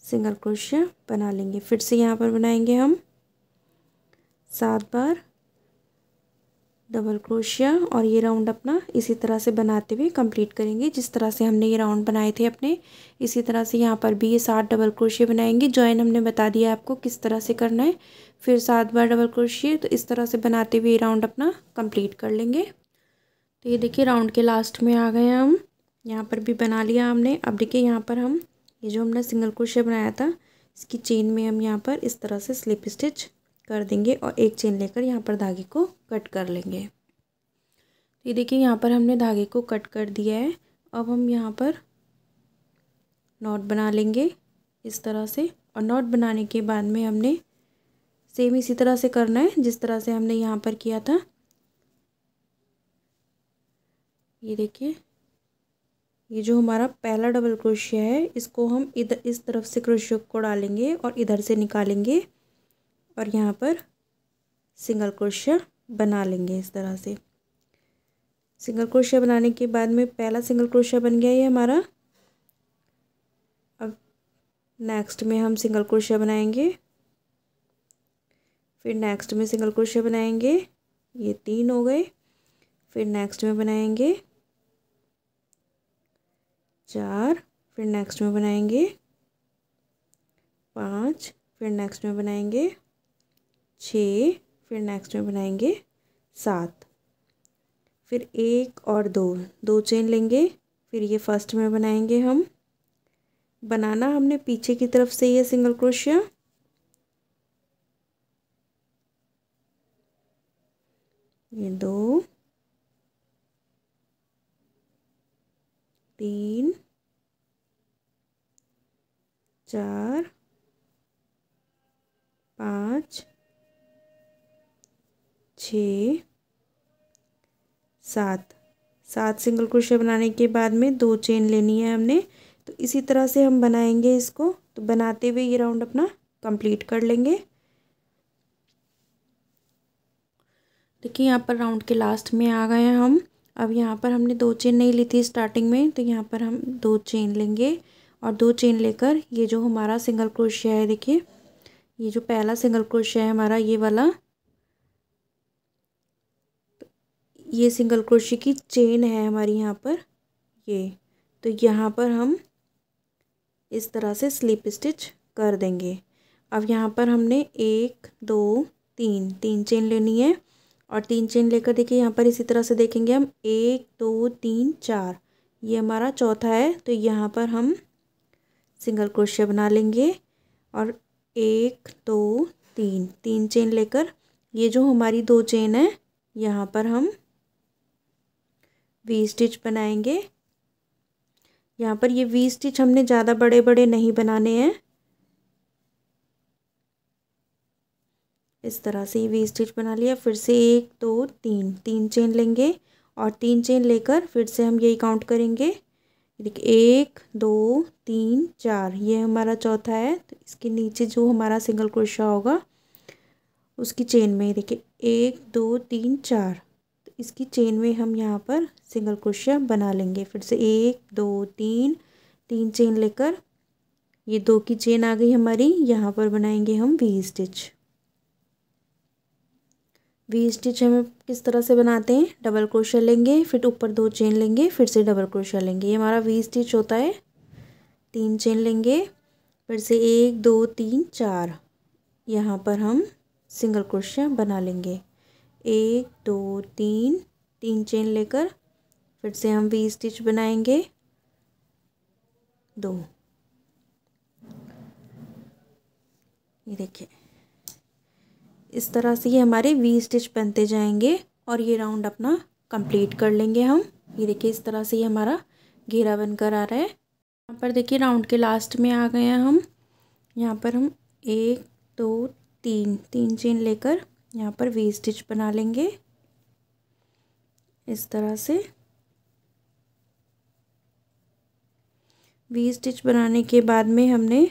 सिंगल क्रोशिया बना लेंगे। फिर से यहाँ पर बनाएंगे हम 7 बार डबल क्रोशिया और ये राउंड अपना इसी तरह से बनाते हुए कंप्लीट करेंगे, जिस तरह से हमने ये राउंड बनाए थे अपने, इसी तरह से यहाँ पर भी ये 7 डबल क्रोशिया बनाएंगे। जॉइन हमने बता दिया आपको किस तरह से करना है, फिर 7 बार डबल क्रोशिया, तो इस तरह से बनाते हुए ये राउंड अपना कंप्लीट कर लेंगे। तो ये देखिए राउंड के लास्ट में आ गए हैं हम, यहाँ पर भी बना लिया हमने। अब देखिए यहाँ पर हम ये जो हमने सिंगल क्रोशिया बनाया था इसकी चेन में हम यहाँ पर इस तरह से स्लिप स्टिच कर देंगे और एक चेन लेकर यहाँ पर धागे को कट कर लेंगे। ये देखिए यहाँ पर हमने धागे को कट कर दिया है। अब हम यहाँ पर नॉट बना लेंगे इस तरह से, और नॉट बनाने के बाद में हमने सेम इसी तरह से करना है जिस तरह से हमने यहाँ पर किया था। ये देखिए ये जो हमारा पहला डबल क्रोशिया है इसको हम इधर इस तरफ से क्रोशिया को डालेंगे और इधर से निकालेंगे और यहाँ पर सिंगल क्रोशिया बना लेंगे इस तरह से। सिंगल क्रोशिया बनाने के बाद में पहला सिंगल क्रोशिया बन गया ये हमारा। अब नेक्स्ट में हम सिंगल क्रोशिया बनाएंगे, फिर नेक्स्ट में सिंगल क्रोशिया बनाएंगे, ये 3 हो गए, फिर नेक्स्ट में बनाएंगे 4, फिर नेक्स्ट में बनाएंगे 5, फिर नेक्स्ट में बनाएंगे 6, फिर नेक्स्ट में बनाएंगे 7, फिर 1 और 2, 2 चेन लेंगे, फिर ये फर्स्ट में बनाएंगे हम। बनाना हमने पीछे की तरफ से ये सिंगल क्रोशिया, ये 2, 3, 4, 5, 6, 7, 7 सिंगल क्रोशिया बनाने के बाद में 2 चेन लेनी है हमने। तो इसी तरह से हम बनाएंगे इसको। तो बनाते हुए ये राउंड अपना कंप्लीट कर लेंगे। देखिए यहाँ पर राउंड के लास्ट में आ गए हैं हम। अब यहाँ पर हमने 2 चेन नहीं ली थी स्टार्टिंग में, तो यहाँ पर हम 2 चेन लेंगे और 2 चेन लेकर ये जो हमारा सिंगल क्रोशिया है, देखिए ये जो पहला सिंगल क्रोशिया है हमारा, ये वाला, ये सिंगल क्रोशिया की चेन है हमारी यहाँ पर ये। तो यहाँ पर हम इस तरह से स्लिप स्टिच कर देंगे। अब यहाँ पर हमने 1 2 3 3 चेन लेनी है और 3 चेन लेकर देखिए यहाँ पर इसी तरह से देखेंगे हम 1 2 3 4, ये हमारा चौथा है। तो यहाँ पर हम सिंगल क्रोशिया बना लेंगे और 1 2 3 3 चेन लेकर ये जो हमारी 2 चेन है यहाँ पर हम वी स्टिच बनाएंगे। यहाँ पर ये वी स्टिच हमने ज़्यादा बड़े बड़े नहीं बनाने हैं, इस तरह से वी स्टिच बना लिया। फिर से 1 2 3 3 चेन लेंगे और 3 चेन लेकर फिर से हम यही काउंट करेंगे। देखिए 1 2 3 4, ये हमारा चौथा है। तो इसके नीचे जो हमारा सिंगल क्रोशिया होगा उसकी चेन में देखिए 1 2 3 4, तो इसकी चेन में हम यहाँ पर सिंगल क्रोशिया बना लेंगे। फिर से 1 2 3 3 चेन लेकर ये 2 की चेन आ गई हमारी, यहाँ पर बनाएंगे हम वी स्टिच। वी स्टिच हमें किस तरह से बनाते हैं, डबल क्रोशिया लेंगे, फिर ऊपर 2 चेन लेंगे, फिर से डबल क्रोशिया लेंगे, ये हमारा वी स्टिच होता है। 3 चेन लेंगे, फिर से 1 2 3 4, यहाँ पर हम सिंगल क्रोशिया बना लेंगे। 1 2 3 3 चेन लेकर फिर से हम वी स्टिच बनाएंगे 2, ये देखिए इस तरह से ये हमारे वी स्टिच बनते जाएंगे और ये राउंड अपना कंप्लीट कर लेंगे हम। ये देखिए इस तरह से ये हमारा घेरा बनकर आ रहा है। यहाँ पर देखिए राउंड के लास्ट में आ गए हैं हम। यहाँ पर हम 1 2 3 3 चेन लेकर यहाँ पर वी स्टिच बना लेंगे इस तरह से। वी स्टिच बनाने के बाद में हमने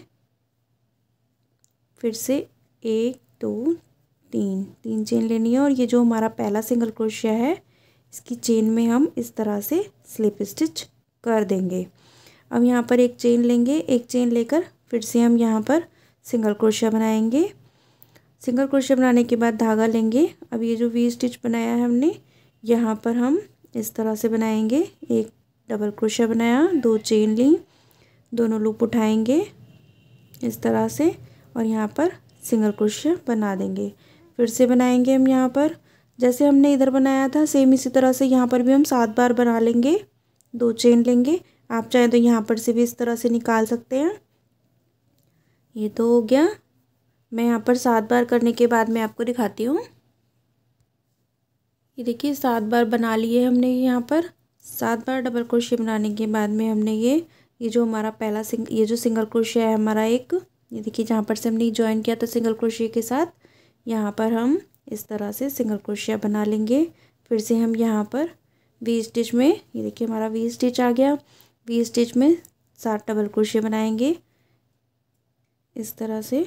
फिर से 1 2 3 चेन लेनी है और ये जो हमारा पहला सिंगल क्रोशिया है इसकी चेन में हम इस तरह से स्लिप स्टिच कर देंगे। अब यहाँ पर एक चेन लेंगे, एक चेन लेकर फिर से हम यहाँ पर सिंगल क्रोशिया बनाएंगे। सिंगल क्रोशिया बनाने के बाद धागा लेंगे। अब ये जो वी स्टिच बनाया है हमने यहाँ पर हम इस तरह से बनाएंगे। एक डबल क्रोशिया बनाया, 2 चेन ली, दोनों लूप उठाएंगे इस तरह से और यहाँ पर सिंगल क्रोशिया बना देंगे। फिर से बनाएंगे हम यहाँ पर जैसे हमने इधर बनाया था सेम इसी तरह से यहाँ पर भी हम 7 बार बना लेंगे। 2 चेन लेंगे, आप चाहें तो यहाँ पर से भी इस तरह से निकाल सकते हैं। ये तो हो गया। मैं यहाँ पर 7 बार करने के बाद मैं आपको दिखाती हूँ। ये देखिए 7 बार बना लिए हमने यहाँ पर। 7 बार डबल क्रोशिया बनाने के बाद में हमने ये जो हमारा पहला ये जो सिंगल क्रोशिया है हमारा एक, ये देखिए जहाँ पर से हमने ज्वाइन किया था सिंगल क्रोशिया के साथ, यहाँ पर हम इस तरह से सिंगल क्रोशिया बना लेंगे। फिर से हम यहाँ पर वी स्टिच में, ये देखिए हमारा वी स्टिच आ गया। वी स्टिच में 7 डबल क्रोशिया बनाएंगे इस तरह से,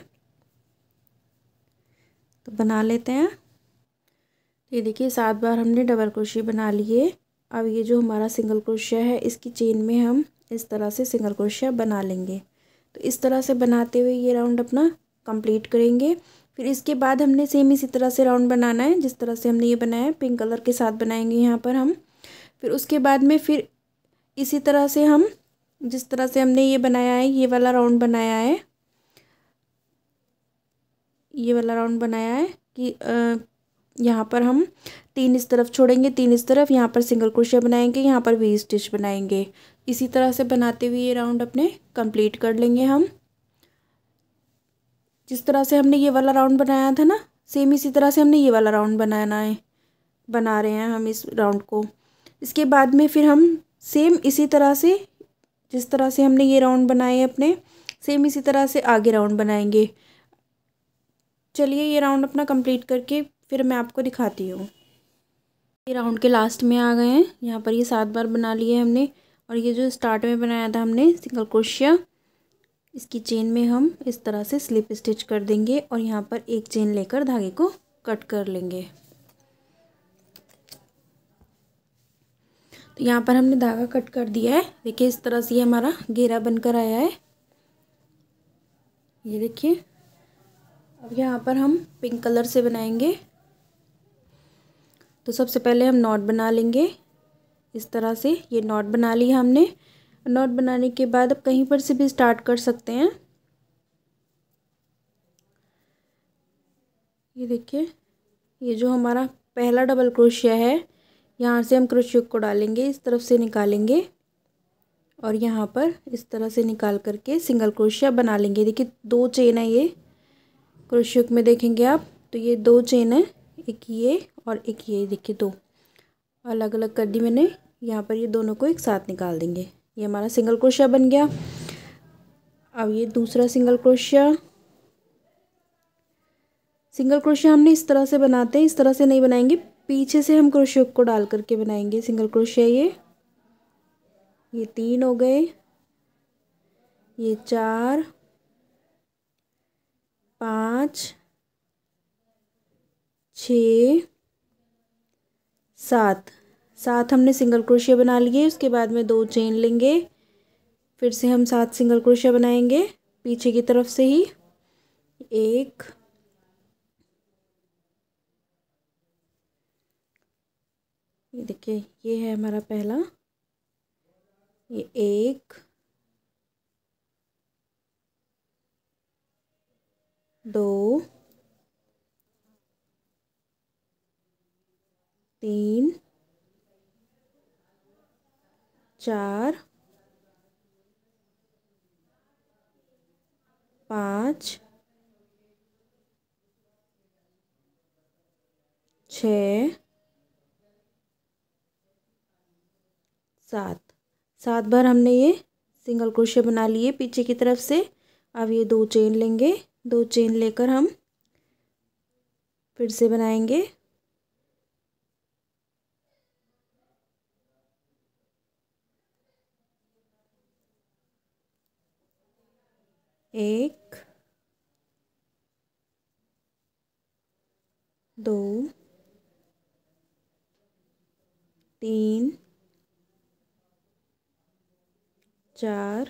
तो बना लेते हैं। ये देखिए 7 बार हमने डबल क्रोशिया बना लिए। अब ये जो हमारा सिंगल क्रोशिया है इसकी चेन में हम इस तरह से सिंगल क्रोशिया बना लेंगे। तो इस तरह से बनाते हुए ये राउंड अपना कंप्लीट करेंगे। फिर इसके बाद हमने सेम इसी तरह से राउंड बनाना है जिस तरह से हमने ये बनाया है, पिंक कलर के साथ बनाएंगे यहाँ पर हम। फिर उसके बाद में फिर इसी तरह से हम जिस तरह से हमने ये बनाया है, ये वाला राउंड बनाया है, ये वाला राउंड बनाया है कि यहाँ पर हम 3 इस तरफ छोड़ेंगे, 3 इस तरफ, यहाँ पर सिंगल क्रोशिया बनाएंगे, यहाँ पर वी स्टिच बनाएंगे। इसी तरह से बनाते हुए ये राउंड अपने कंप्लीट कर लेंगे हम। जिस तरह से हमने ये वाला राउंड बनाया था ना, सेम इसी तरह से हमने ये वाला राउंड बनाना है, बना रहे हैं हम इस राउंड को। इसके बाद में फिर हम सेम इसी तरह से, जिस तरह से हमने ये राउंड बनाए अपने, सेम इसी तरह से आगे राउंड बनाएंगे। चलिए ये राउंड अपना कंप्लीट करके फिर मैं आपको दिखाती हूँ। ये राउंड के लास्ट में आ गए हैं। यहाँ पर ये 7 बार बना लिए हमने, और ये जो स्टार्ट में बनाया था हमने सिंगल क्रोशिया, इसकी चेन में हम इस तरह से स्लिप स्टिच कर देंगे और यहाँ पर एक चेन लेकर धागे को कट कर लेंगे। तो यहाँ पर हमने धागा कट कर दिया है। देखिए इस तरह से ये हमारा घेरा बनकर आया है। ये देखिए। अब यहाँ पर हम पिंक कलर से बनाएंगे। तो सबसे पहले हम नॉट बना लेंगे इस तरह से। ये नॉट बना लिया हमने। नॉट बनाने के बाद अब कहीं पर से भी स्टार्ट कर सकते हैं। ये देखिए, ये जो हमारा पहला डबल क्रोशिया है, यहाँ से हम क्रोशिया को डालेंगे, इस तरफ से निकालेंगे और यहाँ पर इस तरह से निकाल करके सिंगल क्रोशिया बना लेंगे। देखिए 2 चेन है ये क्रोशिया में, देखेंगे आप तो ये 2 चेन है, एक ये और एक ये। देखिए 2 अलग अलग कर दी मैंने। यहाँ पर ये दोनों को एक साथ निकाल देंगे। ये हमारा सिंगल क्रोशिया बन गया। अब ये दूसरा सिंगल क्रोशिया। सिंगल क्रोशिया हमने इस तरह से बनाते हैं, इस तरह से नहीं बनाएंगे, पीछे से हम क्रोशिया को डाल करके बनाएंगे सिंगल क्रोशिया। ये 3 हो गए, ये 4, 5, 6, 7 हमने सिंगल क्रोशिया बना लिए। उसके बाद में 2 चेन लेंगे, फिर से हम 7 सिंगल क्रोशिया बनाएंगे पीछे की तरफ से ही। 1, ये देखिए ये है हमारा पहला, ये 1, 2, 3, 4, 5, 6, 7 बार हमने ये सिंगल क्रोशिया बना लिए पीछे की तरफ से। अब ये 2 चेन लेंगे, 2 चेन लेकर हम फिर से बनाएंगे। 1, 2, 3, 4,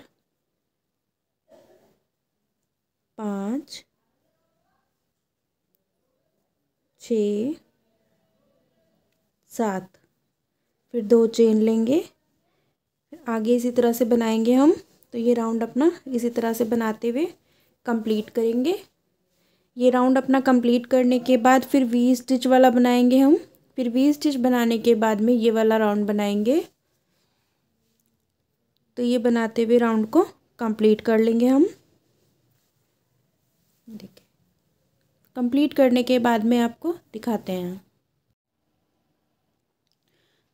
5, 6, 7, फिर 2 चेन लेंगे, आगे इसी तरह से बनाएंगे हम। तो ये राउंड अपना इसी तरह से बनाते हुए कंप्लीट करेंगे। ये राउंड अपना कंप्लीट करने के बाद फिर वी स्टिच वाला बनाएंगे हम। फिर वी स्टिच बनाने के बाद में ये वाला राउंड बनाएंगे। तो ये बनाते हुए राउंड को कंप्लीट कर लेंगे हम। देखिए कंप्लीट करने के बाद में आपको दिखाते हैं।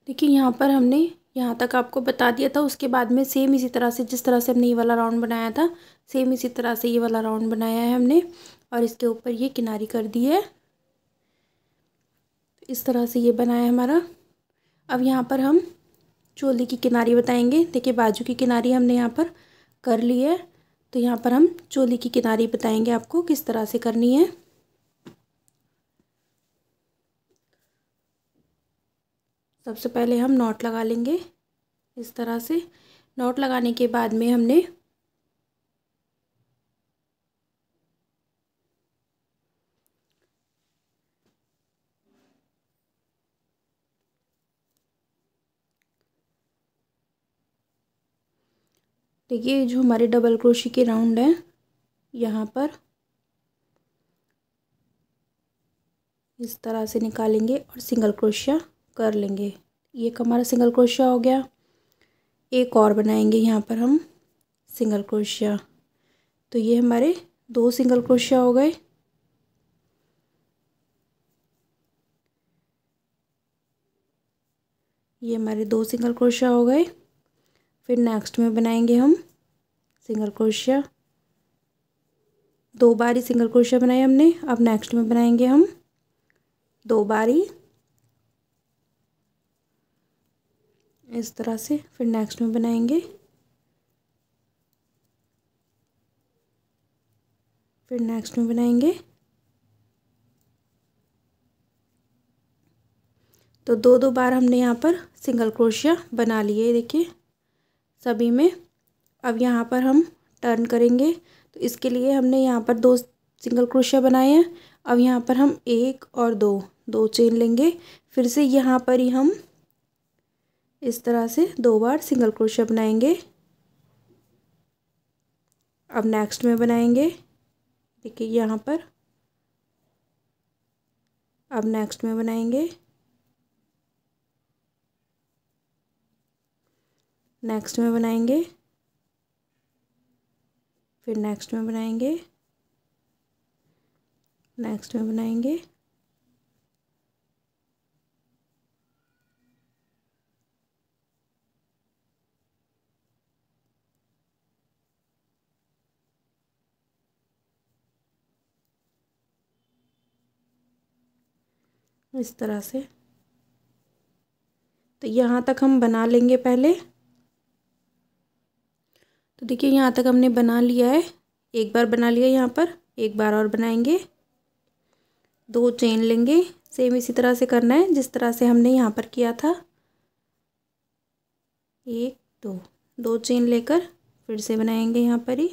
देखिए यहाँ पर हमने यहाँ तक आपको बता दिया था। उसके बाद में सेम इसी तरह से, जिस तरह से हमने ये वाला राउंड बनाया था, सेम इसी तरह से ये वाला राउंड बनाया है हमने और इसके ऊपर ये किनारी कर दी है। इस तरह से ये बनाया है हमारा। अब यहाँ पर हम चोली की किनारी बताएंगे। देखिए बाजू की किनारी हमने यहाँ पर कर ली है, तो यहाँ पर हम चोली की किनारी बताएंगे आपको किस तरह से करनी है। सबसे पहले हम नॉट लगा लेंगे इस तरह से। नॉट लगाने के बाद में हमने देखिए जो हमारे डबल क्रोशी के राउंड है, यहाँ पर इस तरह से निकालेंगे और सिंगल क्रोशिया कर लेंगे। ये हमारा सिंगल क्रोशिया हो गया। एक और बनाएंगे यहाँ पर हम सिंगल क्रोशिया। तो ये हमारे 2 सिंगल क्रोशिया हो गए। ये हमारे 2 सिंगल क्रोशिया हो गए। फिर नेक्स्ट में बनाएंगे हम सिंगल क्रोशिया। 2 बारी सिंगल क्रोशिया बनाए हमने। अब नेक्स्ट में बनाएंगे हम 2 बारी इस तरह से। फिर नेक्स्ट में बनाएंगे, फिर नेक्स्ट में बनाएंगे। तो 2-2 बार हमने यहाँ पर सिंगल क्रोशिया बना लिए देखिए सभी में। अब यहाँ पर हम टर्न करेंगे, तो इसके लिए हमने यहाँ पर 2 सिंगल क्रोशिया बनाए हैं। अब यहाँ पर हम 1 और 2 चेन लेंगे। फिर से यहाँ पर ही हम इस तरह से 2 बार सिंगल क्रोशिया बनाएंगे। अब नेक्स्ट में बनाएंगे देखिए यहाँ पर। अब नेक्स्ट में बनाएंगे, नेक्स्ट में बनाएंगे, फिर नेक्स्ट में बनाएंगे, नेक्स्ट में बनाएंगे। इस तरह से। तो यहाँ तक हम बना लेंगे पहले। तो देखिए यहाँ तक हमने बना लिया है। एक बार बना लिया, यहाँ पर एक बार और बनाएंगे। 2 चेन लेंगे। सेम इसी तरह से करना है जिस तरह से हमने यहाँ पर किया था। 1 2 चेन लेकर फिर से बनाएंगे यहाँ पर ही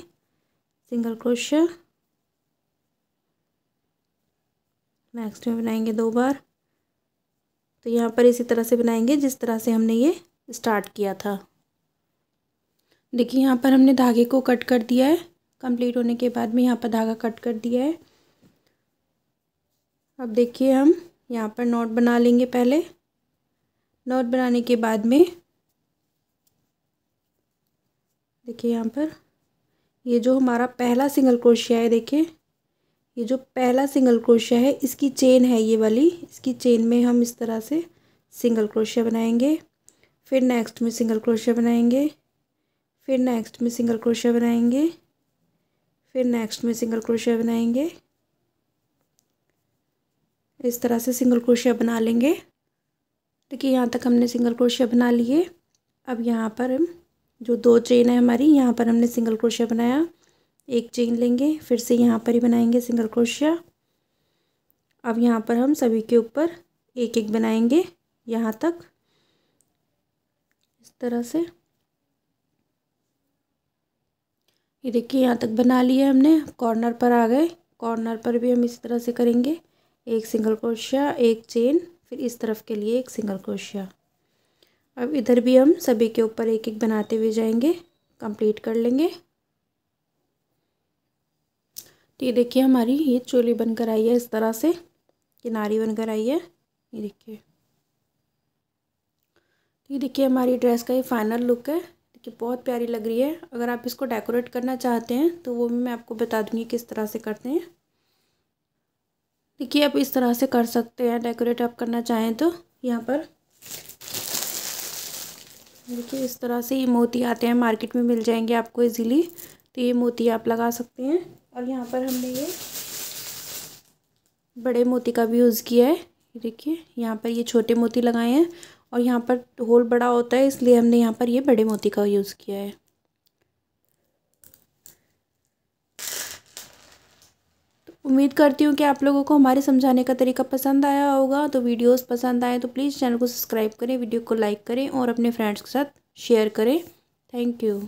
सिंगल क्रोशिया। नेक्स्ट में बनाएंगे 2 बार। तो यहाँ पर इसी तरह से बनाएंगे जिस तरह से हमने ये स्टार्ट किया था। देखिए यहाँ पर हमने धागे को कट कर दिया है। कंप्लीट होने के बाद में यहाँ पर धागा कट कर दिया है। अब देखिए हम यहाँ पर नॉट बना लेंगे पहले। नॉट बनाने के बाद में देखिए यहाँ पर ये जो हमारा पहला सिंगल क्रोशिया है, देखिए ये जो पहला सिंगल क्रोशिया है इसकी चेन है ये वाली। इसकी चेन में हम इस तरह से सिंगल क्रोशिया बनाएंगे। फिर नेक्स्ट में सिंगल क्रोशिया बनाएंगे, फिर नेक्स्ट में सिंगल क्रोशिया बनाएंगे, फिर नेक्स्ट में सिंगल क्रोशिया बनाएंगे। इस तरह से सिंगल क्रोशिया बना लेंगे। देखिए यहाँ तक हमने सिंगल क्रोशिया बना लिए। अब यहाँ पर हम जो 2 चेन है हमारी, यहाँ पर हमने सिंगल क्रोशिया बनाया। 1 चेन लेंगे, फिर से यहाँ पर ही बनाएंगे सिंगल क्रोशिया। अब यहाँ पर हम सभी के ऊपर 1-1 बनाएंगे यहाँ तक इस तरह से। ये देखिए यहाँ तक बना लिया हमने। कॉर्नर पर आ गए। कॉर्नर पर भी हम इस तरह से करेंगे। 1 सिंगल क्रोशिया, 1 चेन, फिर इस तरफ के लिए 1 सिंगल क्रोशिया। अब इधर भी हम सभी के ऊपर 1-1 बनाते हुए जाएंगे, कंप्लीट कर लेंगे। तो ये देखिए हमारी ये चोली बनकर आई है। इस तरह से किनारी बनकर आई है। ये देखिए। तो ये देखिए हमारी ड्रेस का ये फाइनल लुक है। देखिए बहुत प्यारी लग रही है। अगर आप इसको डेकोरेट करना चाहते हैं तो वो भी मैं आपको बता दूँगी किस तरह से करते हैं। देखिए आप इस तरह से कर सकते हैं डेकोरेट आप करना चाहें तो। यहाँ पर देखिए इस तरह से ये मोती आते हैं, मार्केट में मिल जाएंगे आपको इजीली। तो ये मोती आप लगा सकते हैं। और यहाँ पर हमने ये बड़े मोती का भी यूज़ किया है। ये देखिए यहाँ पर ये छोटे मोती लगाए हैं और यहाँ पर होल बड़ा होता है इसलिए हमने यहाँ पर ये बड़े मोती का यूज़ किया है। तो उम्मीद करती हूँ कि आप लोगों को हमारे समझाने का तरीका पसंद आया होगा। तो वीडियोस पसंद आए तो प्लीज़ चैनल को सब्सक्राइब करें, वीडियो को लाइक करें और अपने फ्रेंड्स के साथ शेयर करें। Thank you.